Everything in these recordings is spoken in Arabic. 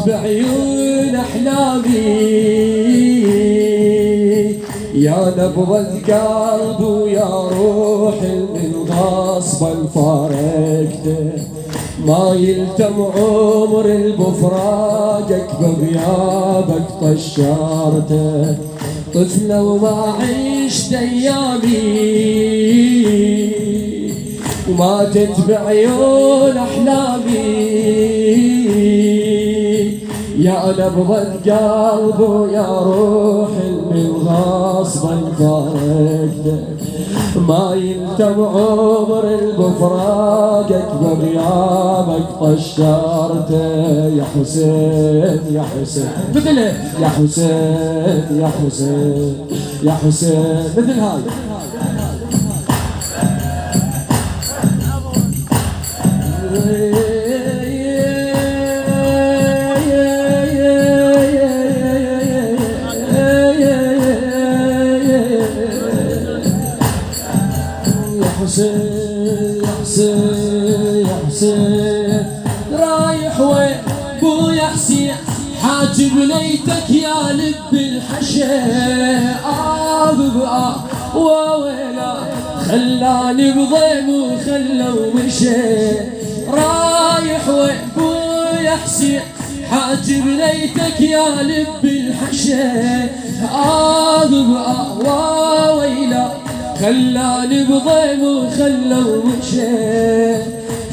بعيون أحلامي يا نبض القلب ويا روح من غصبا فارقته ما يلتم عمر بفراقك بغيابك طشرته طفلة وما عشت أيامي وماتت بعيون أحلامي يا نبض القلب ويا روح من غصبا فارقتك ما يلتم عمر بفراقك بغيابك طشرته يا حسين يا حسين مثله يا حسين يا حسين يا حسين مثل هاي يا حسين يا حسين رايح وين بويا حسين حاجب ليتك يا لب الحشا وويلا خلاني بضيم وخلى ومشي رايح وين بويا حسين حاجب ليتك يا لب الحشا وويلا خلاني بضيم وخلى ومشي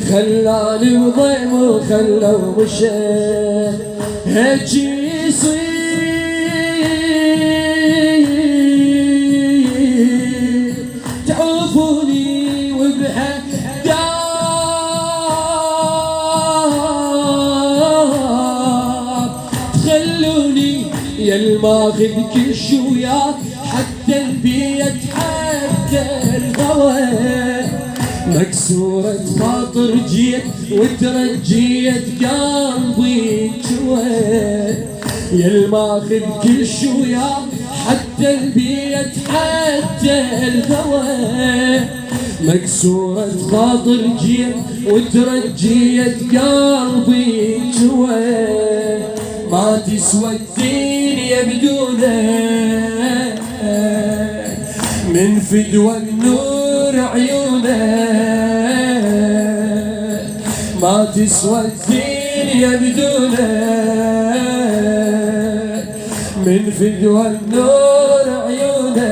خلاني بضيم وخلى ومشي هيك يصير تعوفوني وبهالدار تخلوني يا الماخذ كل شويات حتى البيت الهوى مكسورة خاطر جيت وترجيت قلبي جوى يا الماخذ كل شوية حتى البيت حتى الهوى مكسورة خاطر جيت وترجيت قلبي جوى ما تسوى الدنيا بدونه من فدوى النور عيونه ما تسوى الدنيا بدونه من فدوى النور عيونه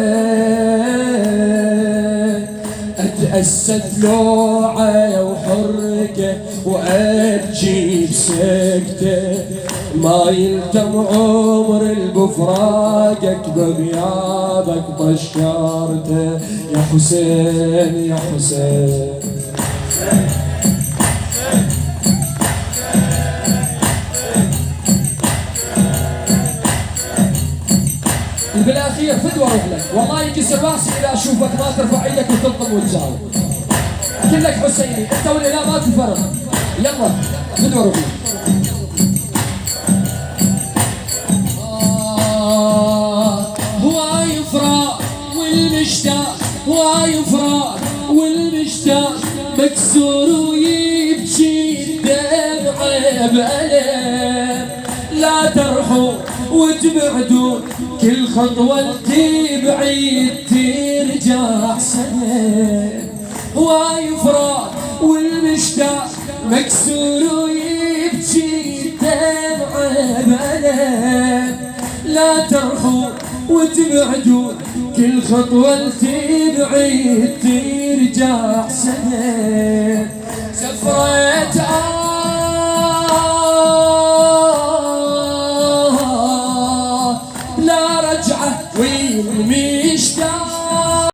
أتأسد لوعة وحركة وأبكي بسكته ما يلتم عمر بفراقك بغيابك طشرته يا حسين يا حسين بالاخير فدوى رجلك والله يكسر راسي اذا اشوفك ما ترفع ايدك وتلطم وتجاوب كلك حسيني انت والاله ما تفرق يلا فدوى رجلك هواي فراق والمشتاق هواي فراق والمشتاق مكسور ويبكي الدمعة بألم لا ترحوا وتبعدون كل خطوة بعيد ترجع سنة هواي فراق والمشتاق مكسور ويبكي الدمعة بألم لا ترحوا وتبعدون كل خطوة بعيد ترجع سنة سفرة